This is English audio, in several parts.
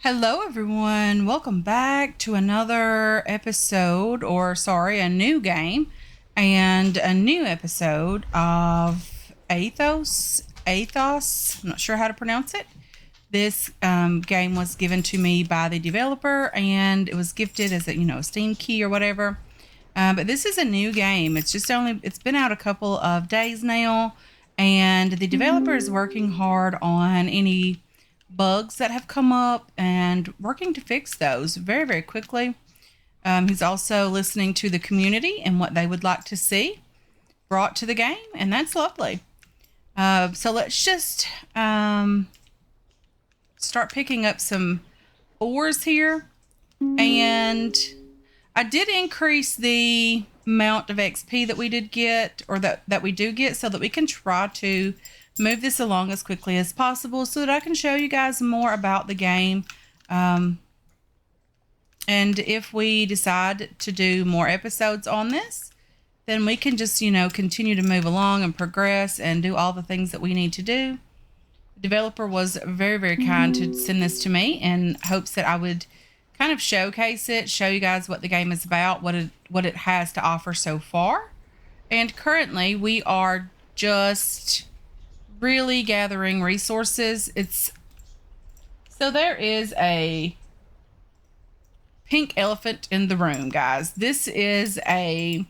Hello, everyone. Welcome back to another episode, a new game and a new episode of ATHOS. ATHOS. I'm not sure how to pronounce it. This game was given to me by the developer, and it was gifted as a Steam key or whatever. But this is a new game. It's been out a couple of days now, and the developer is working hard on any bugs that have come up and working to fix those very, very quickly. He's also listening to the community and what they would like to see brought to the game, and that's lovely. So let's just start picking up some ores here. And I did increase the amount of XP that we did get, or that we do get, so that we can try to move this along as quickly as possible so that I can show you guys more about the game. And if we decide to do more episodes on this, then we can just, continue to move along and progress and do all the things that we need to do. The developer was very, very kind to send this to me in hopes that I would kind of showcase it, show you guys what the game is about, what it has to offer so far. And currently we are just really gathering resources. So there is a pink elephant in the room, guys. This is a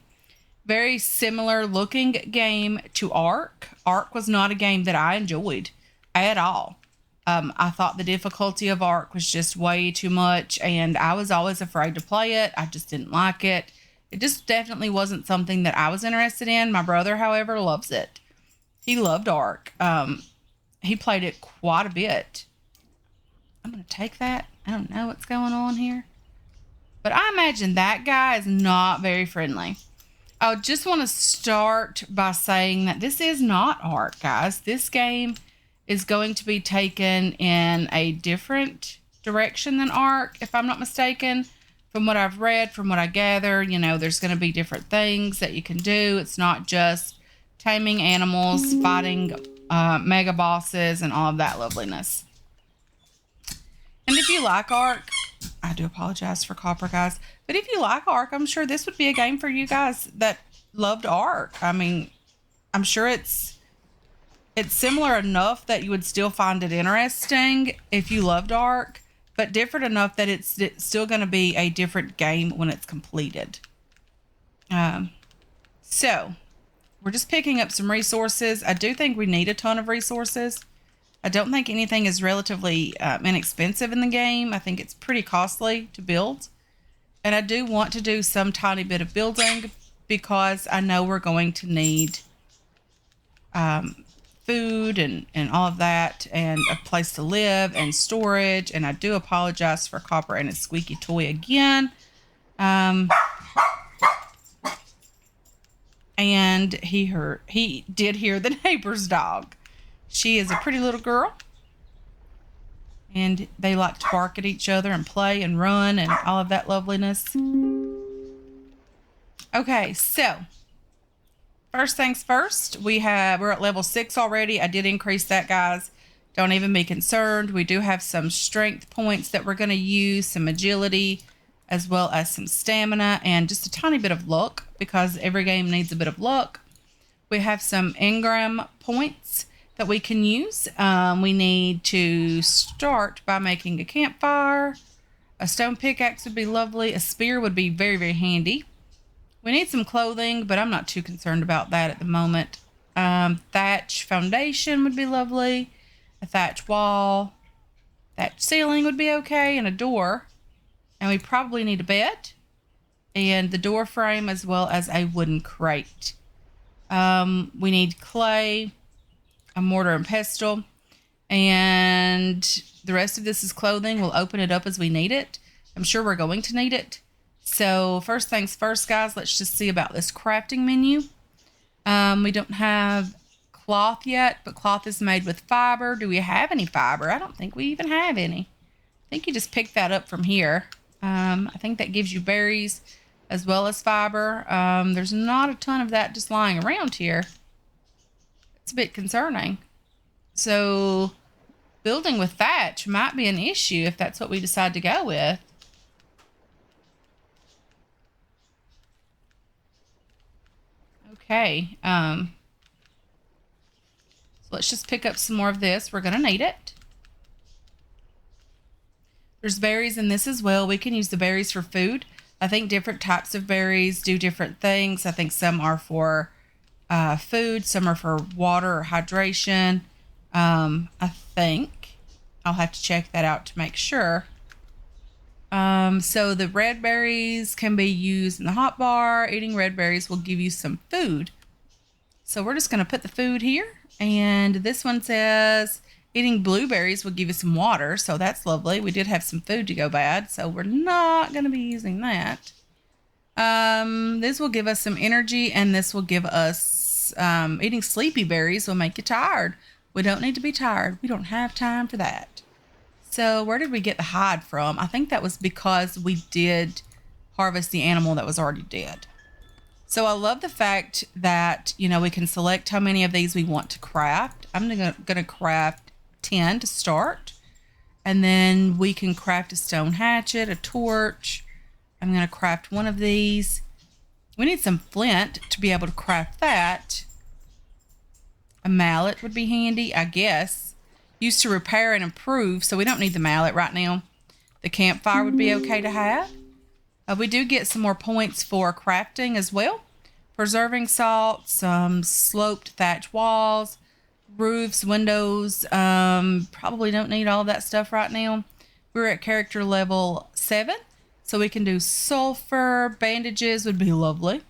very similar looking game to Ark. Ark was not a game that I enjoyed at all. I thought the difficulty of Ark was just way too much, and I was always afraid to play it. I just didn't like it. It just definitely wasn't something that I was interested in. My brother, however, loves it. He loved Ark. He played it quite a bit. I'm going to take that. I don't know what's going on here. But I imagine that guy is not very friendly. I just want to start by saying that this is not Ark, guys. This game is going to be taken in a different direction than Ark, if I'm not mistaken. From what I've read, from what I gather, there's going to be different things that you can do. It's not just taming animals, fighting mega bosses, and all of that loveliness. And if you like Ark, I do apologize for copper, guys, but if you like Ark, I'm sure this would be a game for you guys that loved Ark. I mean, I'm sure it's similar enough that you would still find it interesting if you loved Ark, but different enough that it's still going to be a different game when it's completed. So we're just picking up some resources. I do think we need a ton of resources. I don't think anything is relatively inexpensive in the game. I think it's pretty costly to build. And I do want to do some tiny bit of building because I know we're going to need food and all of that, and a place to live and storage. And I do apologize for Copper and his squeaky toy again. And he did hear the neighbor's dog. She is a pretty little girl, and they like to bark at each other and play and run and all of that loveliness. Okay, so first things first, we're at level 6 already. I did increase that, guys. Don't even be concerned. We do have some strength points that we're going to use, some agility, as well as some stamina, and just a tiny bit of luck, because every game needs a bit of luck. We have some engram points that we can use. We need to start by making a campfire. A stone pickaxe would be lovely. A spear would be very, very handy. We need some clothing, but I'm not too concerned about that at the moment. Thatch foundation would be lovely. A thatch wall. Thatch ceiling would be okay, and a door. And we probably need a bed and the door frame, as well as a wooden crate. We need clay, a mortar and pestle, and the rest of this is clothing. We'll open it up as we need it. I'm sure we're going to need it. So first things first, guys, let's just see about this crafting menu. We don't have cloth yet, but cloth is made with fiber. Do we have any fiber? I don't think we even have any. I think you just pick that up from here. I think that gives you berries as well as fiber. There's not a ton of that just lying around here. It's a bit concerning. So building with thatch might be an issue if that's what we decide to go with. Okay. So let's just pick up some more of this. We're going to need it. There's berries in this as well. We can use the berries for food. I think different types of berries do different things. I think some are for food. Some are for water or hydration. I think I'll have to check that out to make sure. So the red berries can be used in the hot bar. Eating red berries will give you some food. So we're just going to put the food here. And this one says eating blueberries will give you some water. So that's lovely. We did have some food to go bad. So we're not going to be using that. This will give us some energy. And this will give us, eating sleepy berries will make you tired. We don't need to be tired. We don't have time for that. So where did we get the hide from? I think that was because we did harvest the animal that was already dead. So I love the fact that, you know, we can select how many of these we want to craft. I'm going to craft 10 to start. And then we can craft a stone hatchet, a torch. I'm going to craft one of these. We need some flint to be able to craft that. A mallet would be handy, I guess. Used to repair and improve, so we don't need the mallet right now. The campfire would be okay to have. We do get some more points for crafting as well. Preserving salt, some sloped thatch walls, roofs, windows. Probably don't need all of that stuff right now. We're at character level 7, so we can do sulfur. Bandages would be lovely.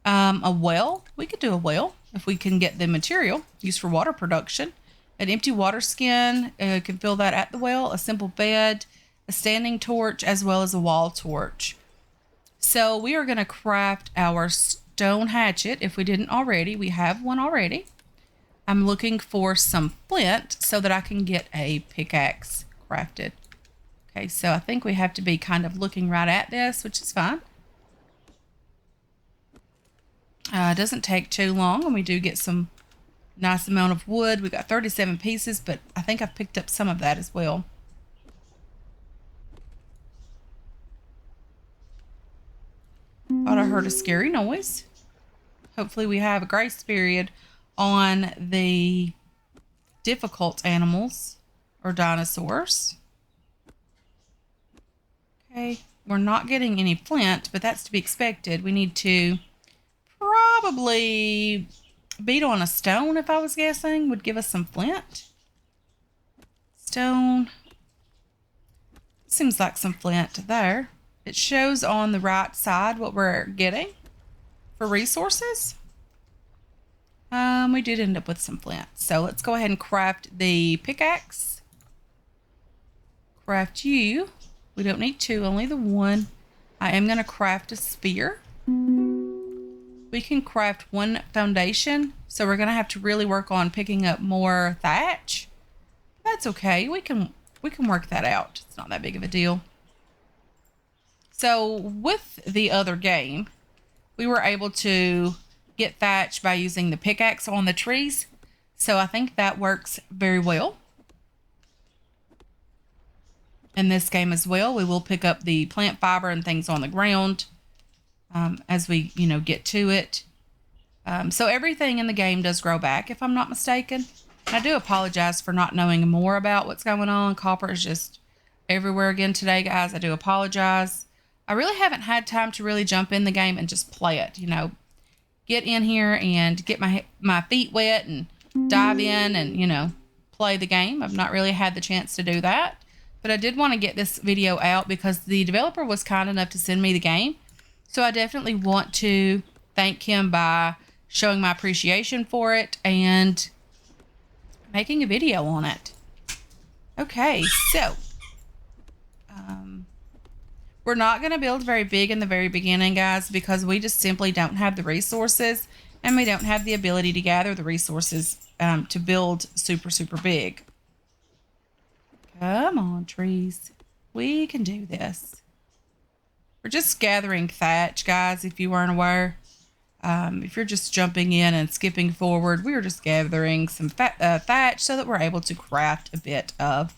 A well. We could do a well if we can get the material used for water production. An empty water skin, can fill that at the well, a simple bed, a standing torch, as well as a wall torch. So we are going to craft our stone hatchet. If we didn't already, we have one already. I'm looking for some flint so that I can get a pickaxe crafted. Okay, so I think we have to be kind of looking right at this, which is fine. It doesn't take too long, and we do get some nice amount of wood. We got 37 pieces, but I think I've picked up some of that as well. Thought I heard a scary noise. Hopefully we have a grace period on the difficult animals or dinosaurs. Okay, we're not getting any flint, but that's to be expected. We need to probably beat on a stone, if I was guessing, would give us some flint. Stone. Seems like some flint there. It shows on the right side what we're getting for resources. We did end up with some flint. So let's go ahead and craft the pickaxe. Craft you. We don't need 2, only the 1. I am going to craft a spear. We can craft 1 foundation, so we're going to have to really work on picking up more thatch. That's okay. We can work that out. It's not that big of a deal. So with the other game, we were able to get thatch by using the pickaxe on the trees. So I think that works very well. In this game as well, we will pick up the plant fiber and things on the ground. As we, get to it. So everything in the game does grow back, if I'm not mistaken. And I do apologize for not knowing more about what's going on. Copper is just everywhere again today, guys. I do apologize. I really haven't had time to really jump in the game and just play it, Get in here and get my feet wet and dive in and, play the game. I've not really had the chance to do that. But I did want to get this video out because the developer was kind enough to send me the game. So I definitely want to thank him by showing my appreciation for it and making a video on it. Okay, so we're not going to build very big in the very beginning, guys, because we just simply don't have the resources and we don't have the ability to gather the resources to build super, super big. Come on, trees. We can do this. We're just gathering thatch, guys, if you weren't aware. If you're just jumping in and skipping forward, we are just gathering some thatch so that we're able to craft a bit of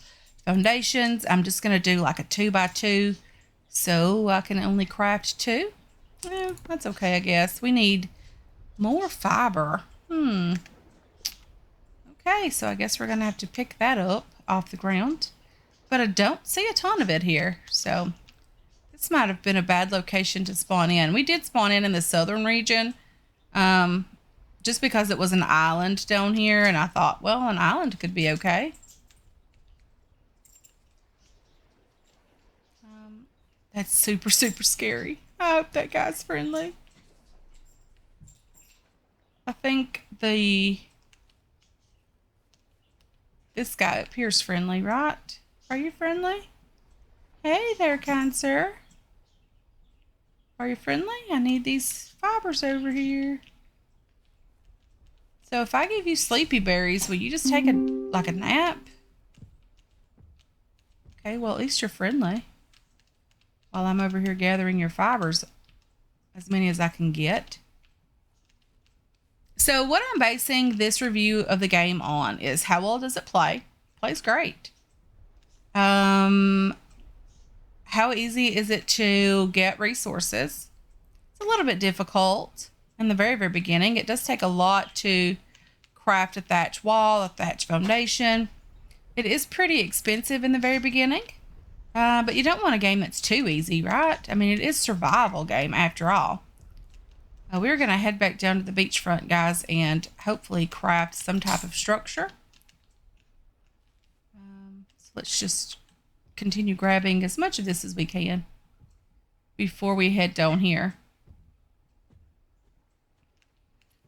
foundations. I'm just going to do like a 2x2, so I can only craft 2. That's okay, I guess. We need more fiber. Okay, so I guess we're going to have to pick that up off the ground. But I don't see a ton of it here, so this might have been a bad location to spawn in. We did spawn in the southern region, just because it was an island down here, and I thought, well, an island could be okay. That's super, super scary. I hope that guy's friendly. I think this guy up here is friendly, right? Are you friendly? Hey there, kind sir. Are you friendly? I need these fibers over here. So if I give you sleepy berries, will you just take a nap? Okay, well, at least you're friendly. While I'm over here gathering your fibers, as many as I can get. So what I'm basing this review of the game on is how well does it play? Plays great. How easy is it to get resources? It's a little bit difficult in the very, very beginning. It does take a lot to craft a thatch wall, a thatch foundation. It is pretty expensive in the very beginning, but you don't want a game that's too easy, right? I mean, it is a survival game after all. We're going to head back down to the beachfront, guys, and hopefully craft some type of structure. So let's just continue grabbing as much of this as we can before we head down here.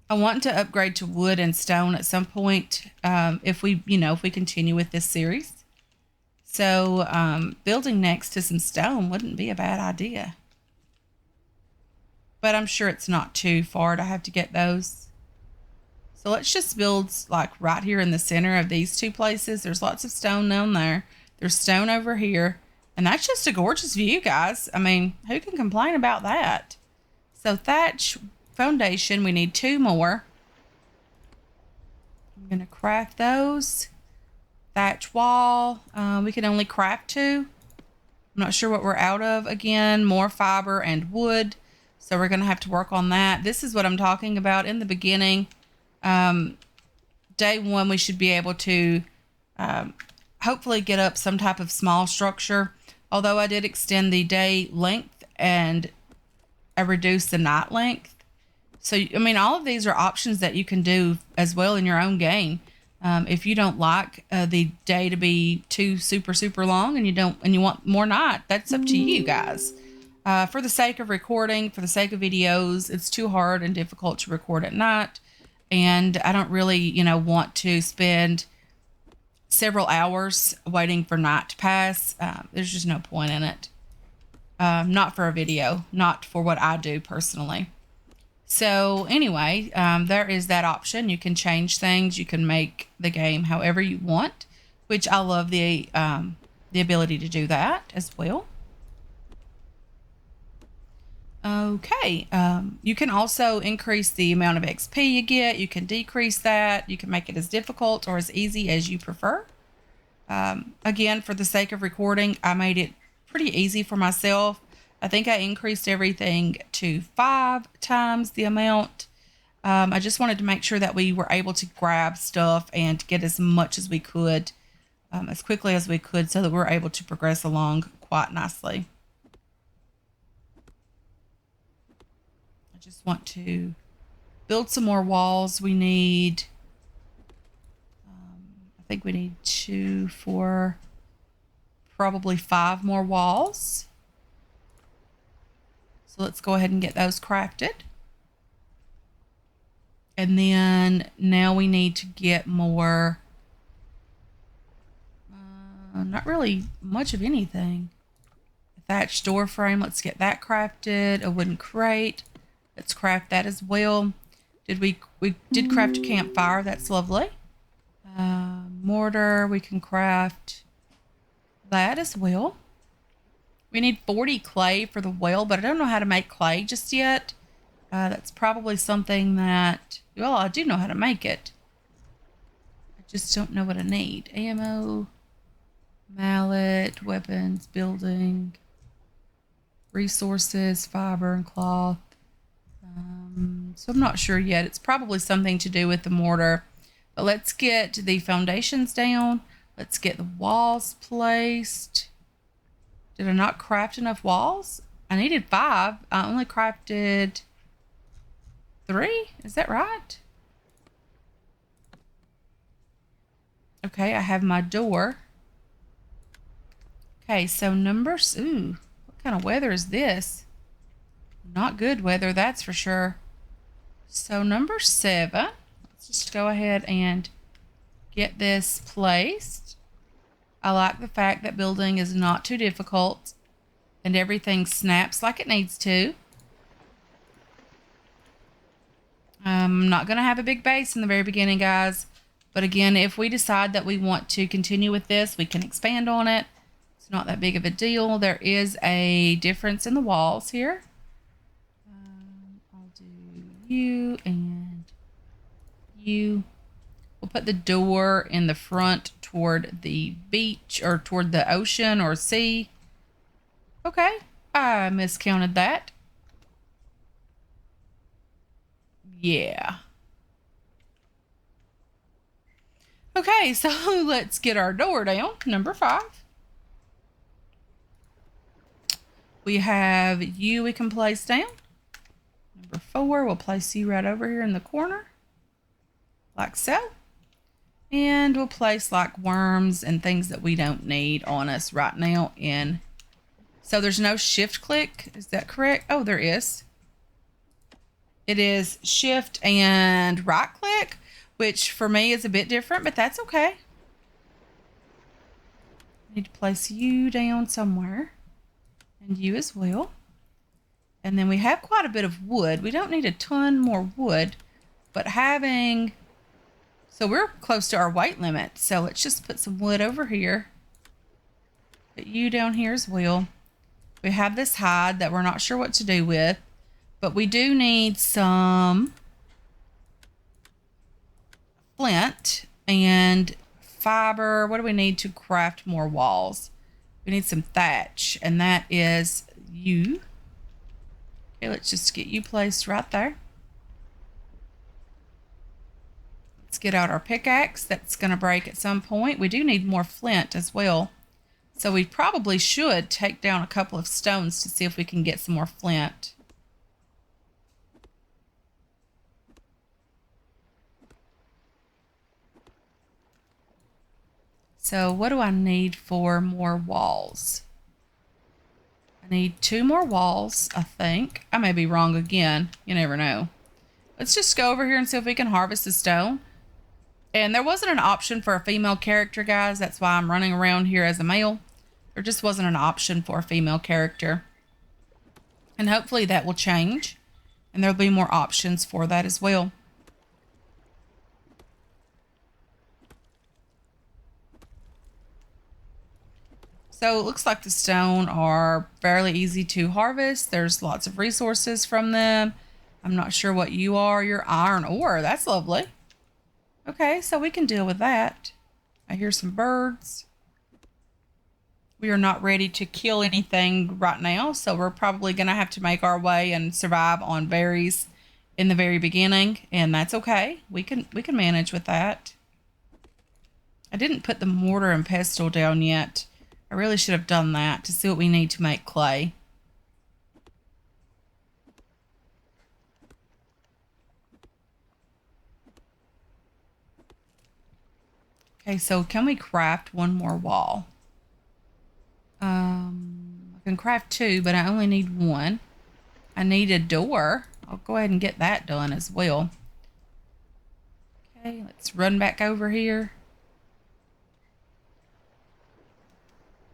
I want to upgrade to wood and stone at some point, if we continue with this series. So building next to some stone wouldn't be a bad idea. But I'm sure it's not too far to have to get those. So let's just build like right here in the center of these two places. There's lots of stone down there. There's stone over here. And that's just a gorgeous view, guys. I mean, who can complain about that? So thatch foundation, we need 2 more. I'm going to craft those. Thatch wall, we can only craft 2. I'm not sure what we're out of. Again, more fiber and wood. So we're going to have to work on that. This is what I'm talking about in the beginning. Day 1, we should be able to hopefully get up some type of small structure. Although I did extend the day length and I reduced the night length. So, I mean, all of these are options that you can do as well in your own game. If you don't like the day to be too super, super long and you want more night, that's up to you guys. For the sake of recording, for the sake of videos, it's too hard and difficult to record at night. And I don't really, want to spend several hours waiting for night to pass. There's just no point in it. Not for a video, not for what I do personally. So anyway, there is that option. You can change things. You can make the game however you want, which I love the ability to do that as well. Okay, you can also increase the amount of XP you get. You can decrease that. You can make it as difficult or as easy as you prefer. Again, for the sake of recording, I made it pretty easy for myself. I think I increased everything to 5 times the amount. I just wanted to make sure that we were able to grab stuff and get as much as we could, as quickly as we could, so that we're able to progress along quite nicely. I just want to build some more walls. We need, I think we need 2, 4, probably 5 more walls. So let's go ahead and get those crafted. And then now we need to get more, not really much of anything. A thatched door frame, let's get that crafted. A wooden crate, let's craft that as well. We did craft a campfire, that's lovely. Mortar, we can craft that as well. We need 40 clay for the well, but I don't know how to make clay just yet. That's probably something that, well, I do know how to make it. I just don't know what I need. Ammo, mallet, weapons, building, resources, fiber, and cloth. So I'm not sure yet. It's probably something to do with the mortar. But let's get the foundations down. Let's get the walls placed. Did I not craft enough walls? I needed 5. I only crafted 3. Is that right? Okay, I have my door. Okay, so numbers. Ooh, what kind of weather is this? Not good weather, that's for sure. So number 7. Let's just go ahead and get this placed. I like the fact that building is not too difficult and everything snaps like it needs to. I'm not going to have a big base in the very beginning, guys. But again, if we decide that we want to continue with this, we can expand on it. It's not that big of a deal. There is a difference in the walls here. I'll do you and you. We'll put the door in the front toward the beach or toward the ocean or sea. Okay, I miscounted that. Yeah. Okay, so let's get our door down. Number 5. We have you we can place down. Number 4, we'll place you right over here in the corner. Like so. And we'll place like worms and things that we don't need on us right now in. So there's no shift click. Is that correct? Oh, there is. It is shift and right click, which for me is a bit different, but that's okay. I need to place you down somewhere and you as well. And then we have quite a bit of wood. We don't need a ton more wood, but having, so we're close to our weight limit. So let's just put some wood over here. Put you down here as well. We have this hide that we're not sure what to do with, but we do need some flint and fiber. What do we need to craft more walls? We need some thatch, and that is you. Okay, let's just get you placed right there. Let's get out our pickaxe. That's going to break at some point. We do need more flint as well. So we probably should take down a couple of stones to see if we can get some more flint. So what do I need for more walls? I need 2 more walls, I think. I may be wrong again. You never know. Let's just go over here and see if we can harvest the stone. And there wasn't an option for a female character, guys. That's why I'm running around here as a male. There just wasn't an option for a female character. And hopefully that will change. And there'll be more options for that as well. So it looks like the stone are fairly easy to harvest. There's lots of resources from them. I'm not sure what you are. You're iron ore. That's lovely. Okay, so we can deal with that. I hear some birds. We are not ready to kill anything right now, so we're probably going to have to make our way and survive on berries in the very beginning, and that's okay. We can manage with that. I didn't put the mortar and pestle down yet. I really should have done that to see what we need to make clay. Okay, so can we craft 1 more wall? I can craft 2, but I only need 1. I need a door. I'll go ahead and get that done as well. Okay, let's run back over here.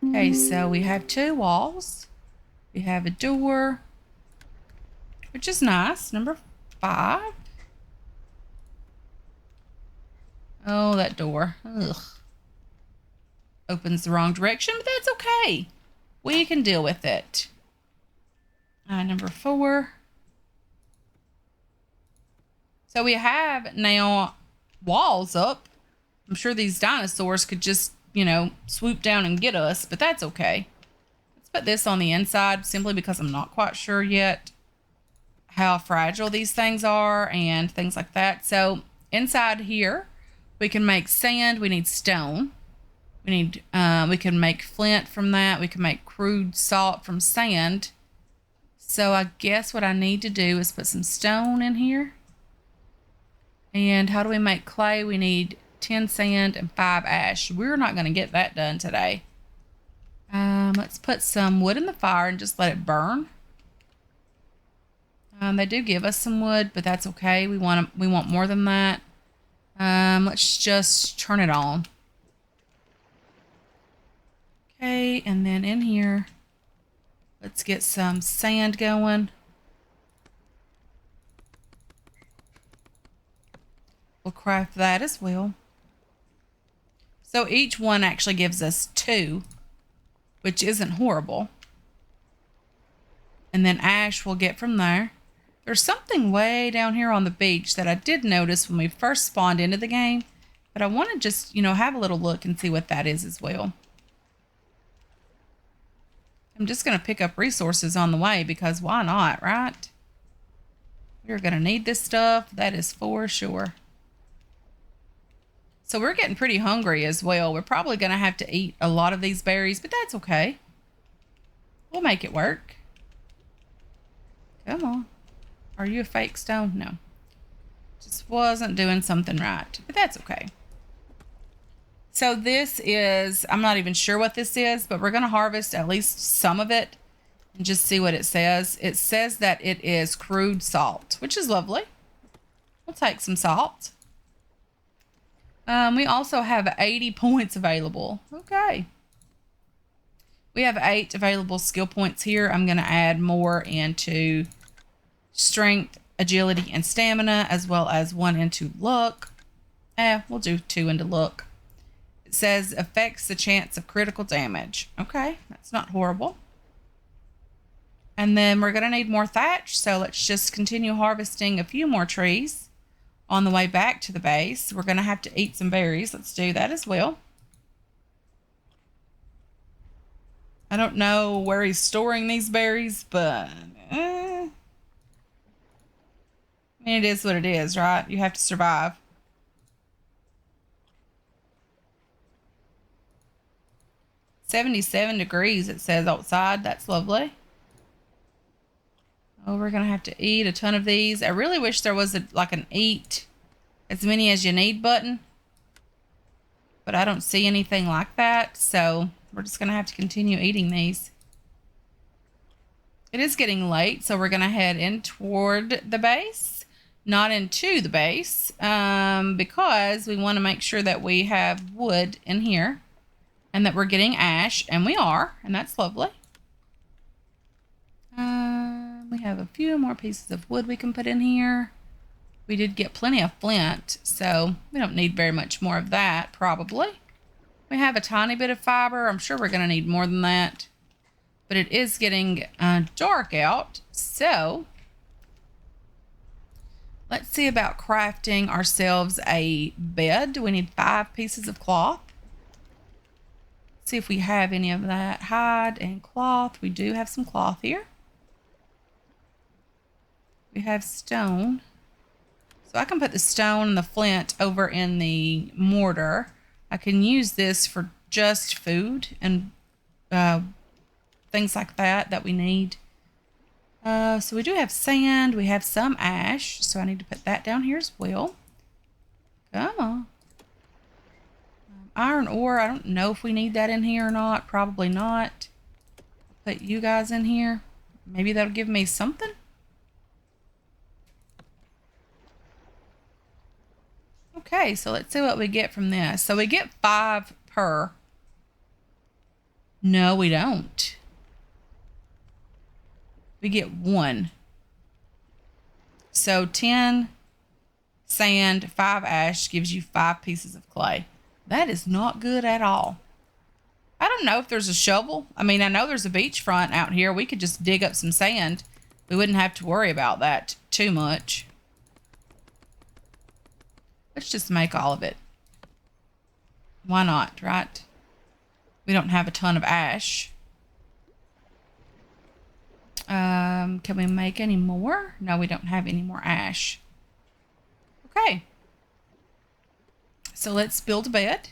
Okay, so we have 2 walls. We have a door, which is nice. Number 5. Oh, that door. Ugh. Opens the wrong direction, but that's okay. We can deal with it. Number 4. So we have now walls up. I'm sure these dinosaurs could just, swoop down and get us, but that's okay. Let's put this on the inside simply because I'm not quite sure yet how fragile these things are and things like that. So inside here, we can make sand. We need stone. We can make flint from that. We can make crude salt from sand. So I guess what I need to do is put some stone in here. And how do we make clay? We need 10 sand and 5 ash. We're not going to get that done today. Let's put some wood in the fire and just let it burn. They do give us some wood, but that's okay. We want more than that. Let's just turn it on. Okay, and then in here, let's get some sand going. We'll craft that as well. So each one actually gives us 2, which isn't horrible. And then ash we'll get from there. There's something way down here on the beach that I did notice when we first spawned into the game, but I want to just, have a little look and see what that is as well. I'm just going to pick up resources on the way because why not, right? We're going to need this stuff. That is for sure. So we're getting pretty hungry as well. We're probably going to have to eat a lot of these berries, but that's okay. We'll make it work. Come on. Are you a fake stone? No. Just wasn't doing something right, but that's okay. So this is, I'm not even sure what this is, but we're going to harvest at least some of it and just see what it says. It says that it is crude salt, which is lovely. We'll take some salt. We also have 80 points available. Okay. We have 8 available skill points here. I'm going to add more into strength, agility, and stamina, as well as 1 into luck. We'll do 2 into luck. It says affects the chance of critical damage. Okay, that's not horrible. And then we're going to need more thatch, so let's just continue harvesting a few more trees on the way back to the base. We're going to have to eat some berries. Let's do that as well. I don't know where he's storing these berries, but I mean, it is what it is, right? You have to survive. "77 degrees, it says outside. That's lovely. Oh, we're going to have to eat a ton of these. I really wish there was like an eat as many as you need button. But I don't see anything like that. So we're just going to have to continue eating these. It is getting late, so we're going to head in toward the base. Not into the base. Because we want to make sure that we have wood in here. And that we're getting ash, and we are, and that's lovely. We have a few more pieces of wood we can put in here. We did get plenty of flint, so we don't need very much more of that, probably. We have a tiny bit of fiber. I'm sure we're going to need more than that. But it is getting dark out, so let's see about crafting ourselves a bed. We need 5 pieces of cloth. See if we have any of that. Hide and cloth. We do have some cloth here. We have stone. So I can put the stone and the flint over in the mortar. I can use this for just food and things like that we need. So we do have sand. We have some ash. So I need to put that down here as well. Come on. Iron ore, I don't know if we need that in here or not. Probably not. Put you guys in here. Maybe that'll give me something. Okay, so let's see what we get from this. So we get 5 per. No, we don't. We get 1. So 10 sand, 5 ash gives you 5 pieces of clay. That is not good at all. I don't know if there's a shovel. I mean, I know there's a beachfront out here. We could just dig up some sand. We wouldn't have to worry about that too much. Let's just make all of it. Why not, right? We don't have a ton of ash. Can we make any more? No, we don't have any more ash. Okay. So let's build a bed.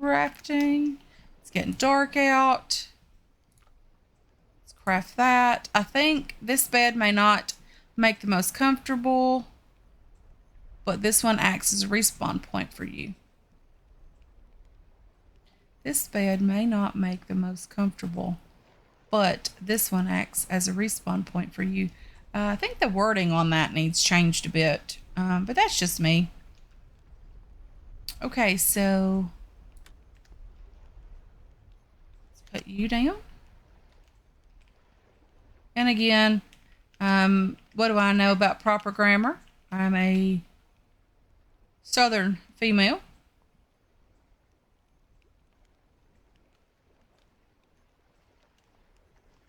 Crafting. It's getting dark out. Let's craft that. I think this bed may not make the most comfortable, but this one acts as a respawn point for you. This bed may not make the most comfortable, but this one acts as a respawn point for you. I think the wording on that needs changed a bit, but that's just me. Okay, so let's put you down. And again, what do I know about proper grammar? I'm a Southern female.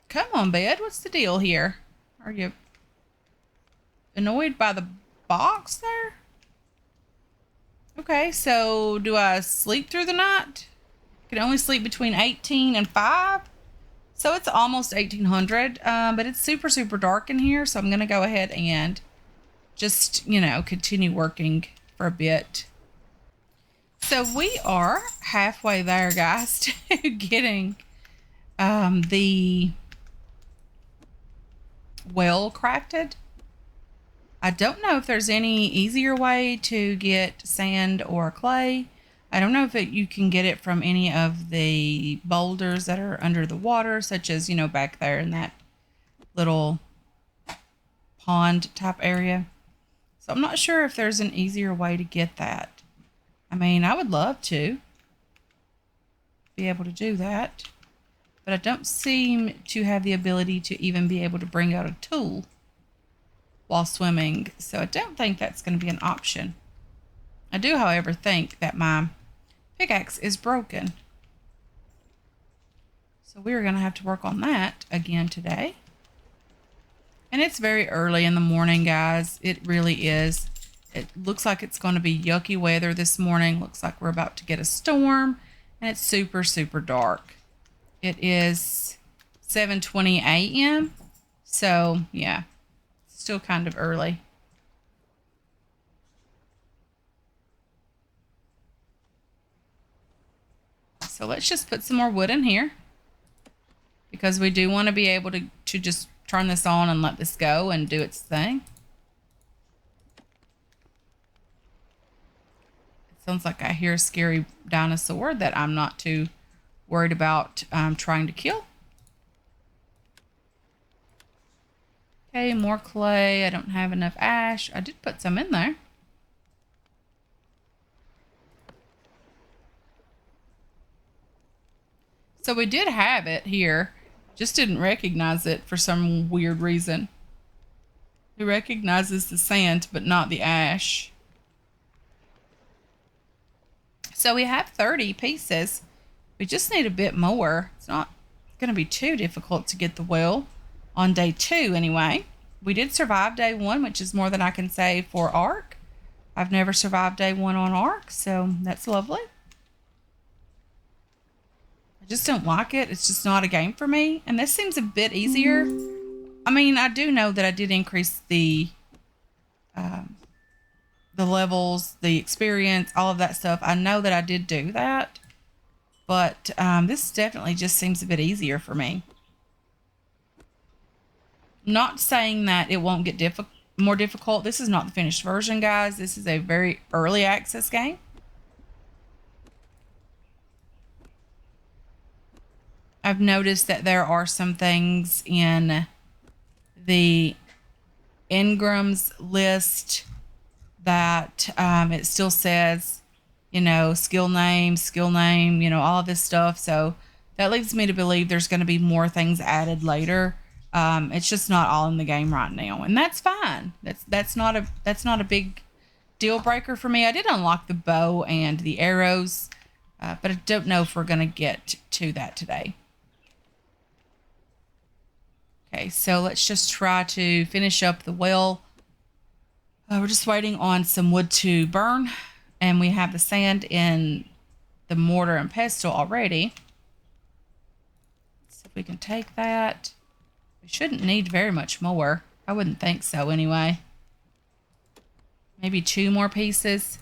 Come on, bed. What's the deal here? Are you annoyed by the box there? Okay, so do I sleep through the night? I can only sleep between 18 and 5. So it's almost 1800, but it's super, super dark in here. So I'm going to go ahead and just, continue working for a bit. So we are halfway there, guys, to getting the well crafted. I don't know if there's any easier way to get sand or clay. I don't know if you can get it from any of the boulders that are under the water, such as, back there in that little pond type area. So I'm not sure if there's an easier way to get that. I mean, I would love to be able to do that, but I don't seem to have the ability to even be able to bring out a tool while swimming. So I don't think that's going to be an option. I do, however, think that my pickaxe is broken. So we're going to have to work on that again today. And it's very early in the morning, guys. It really is. It looks like it's going to be yucky weather this morning. Looks like we're about to get a storm. And it's super, super dark. It is 7:20 a.m. So, yeah. Still kind of early. So let's just put some more wood in here, because we do want to be able to just turn this on and let this go and do its thing. It sounds like I hear a scary dinosaur that I'm not too worried about trying to kill. Okay, more clay. I don't have enough ash. I did put some in there. So we did have it here, just didn't recognize it for some weird reason. It recognizes the sand, but not the ash. So we have 30 pieces. We just need a bit more. It's not going to be too difficult to get the well on day 2 anyway. We did survive day 1, which is more than I can say for Ark. I've never survived day 1 on Ark, so that's lovely. I just don't like it. It's just not a game for me. And this seems a bit easier. I mean, I do know that I did increase the levels, the experience, all of that stuff. I know that I did do that. But this definitely just seems a bit easier for me. Not saying that it won't get more difficult. This is not the finished version, guys. This is a very early access game. I've noticed that there are some things in the Ingram's list that it still says, skill name, all of this stuff. So that leads me to believe there's going to be more things added later. It's just not all in the game right now, and that's fine. That's not a big deal breaker for me. I did unlock the bow and the arrows, but I don't know if we're going to get to that today. Okay, so let's just try to finish up the well. We're just waiting on some wood to burn. And we have the sand in the mortar and pestle already. So if we can take that. We shouldn't need very much more. I wouldn't think so anyway. Maybe 2 more pieces.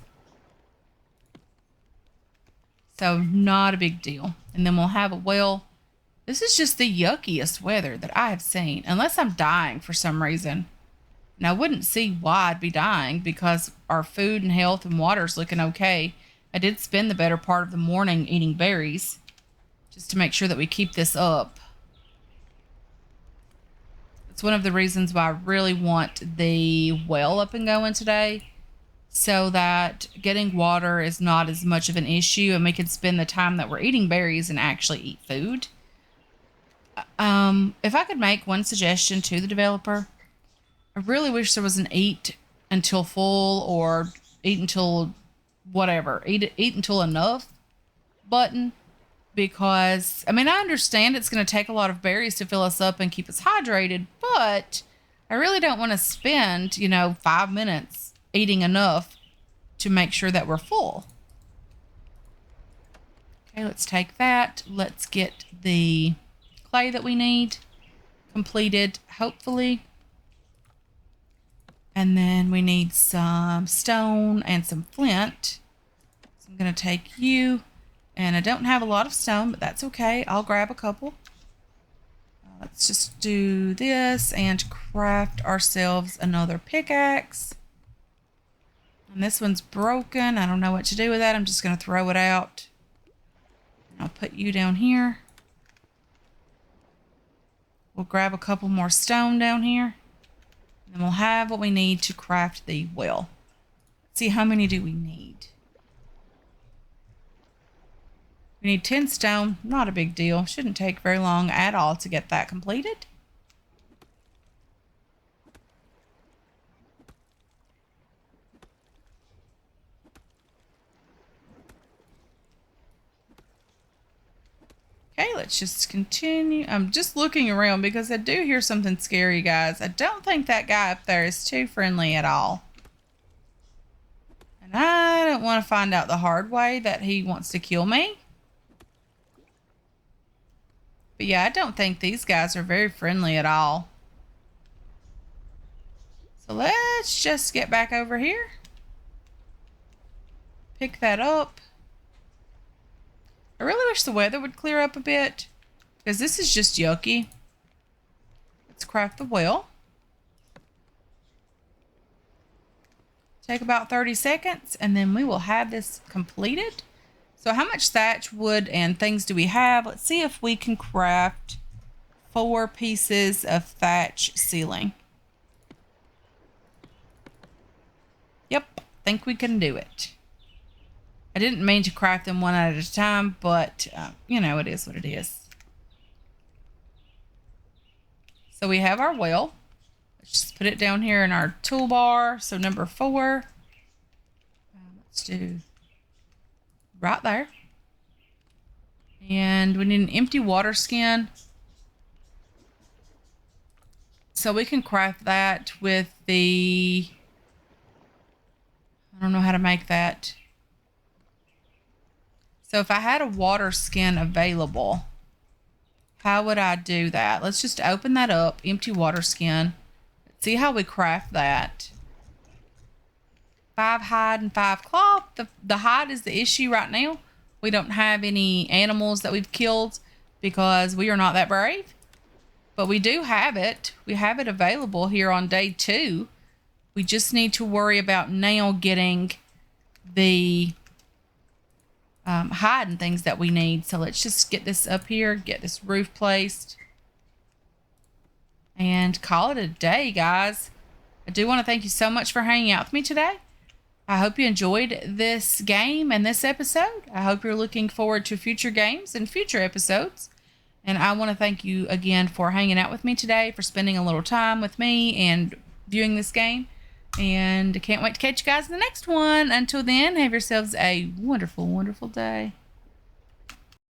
So not a big deal. And then we'll have a well. This is just the yuckiest weather that I have seen. Unless I'm dying for some reason. And I wouldn't see why I'd be dying because our food and health and water's looking okay. I did spend the better part of the morning eating berries. Just to make sure that we keep this up. It's one of the reasons why I really want the well up and going today, so that getting water is not as much of an issue and we can spend the time that we're eating berries and actually eat food. If I could make one suggestion to the developer, I really wish there was an eat until full or eat until whatever, eat until enough button. Because, I mean, I understand it's going to take a lot of berries to fill us up and keep us hydrated, but I really don't want to spend, 5 minutes eating enough to make sure that we're full. Okay, let's take that. Let's get the clay that we need completed, hopefully. And then we need some stone and some flint. So I'm going to take you. And I don't have a lot of stone, but that's okay. I'll grab a couple. Let's just do this and craft ourselves another pickaxe. And this one's broken. I don't know what to do with that. I'm just going to throw it out. I'll put you down here. We'll grab a couple more stone down here. And we'll have what we need to craft the well. Let's see, how many do we need? We need 10 stone. Not a big deal. Shouldn't take very long at all to get that completed. Okay, let's just continue. I'm just looking around because I do hear something scary, guys. I don't think that guy up there is too friendly at all. And I don't want to find out the hard way that he wants to kill me. But yeah, I don't think these guys are very friendly at all. So let's just get back over here. Pick that up. I really wish the weather would clear up a bit, because this is just yucky. Let's craft the well. Take about 30 seconds and then we will have this completed. So how much thatch, wood, and things do we have? Let's see if we can craft 4 pieces of thatch ceiling. Yep, I think we can do it. I didn't mean to craft them one at a time, but, it is what it is. So we have our well. Let's just put it down here in our toolbar. So number 4. Let's do right there. And we need an empty water skin. So we can craft that with the... I don't know how to make that. So if I had a water skin available, how would I do that? Let's just open that up. Empty water skin. Let's see how we craft that. 5 hide and 5 cloth. The hide is the issue right now. We don't have any animals that we've killed because we are not that brave. But we do have it. We have it available here on day 2. We just need to worry about now getting the hide and things that we need. So let's just get this up here, get this roof placed, and call it a day, guys. I do want to thank you so much for hanging out with me today. I hope you enjoyed this game and this episode. I hope you're looking forward to future games and future episodes. And I want to thank you again for hanging out with me today, for spending a little time with me and viewing this game. And I can't wait to catch you guys in the next one. Until then, have yourselves a wonderful, wonderful day.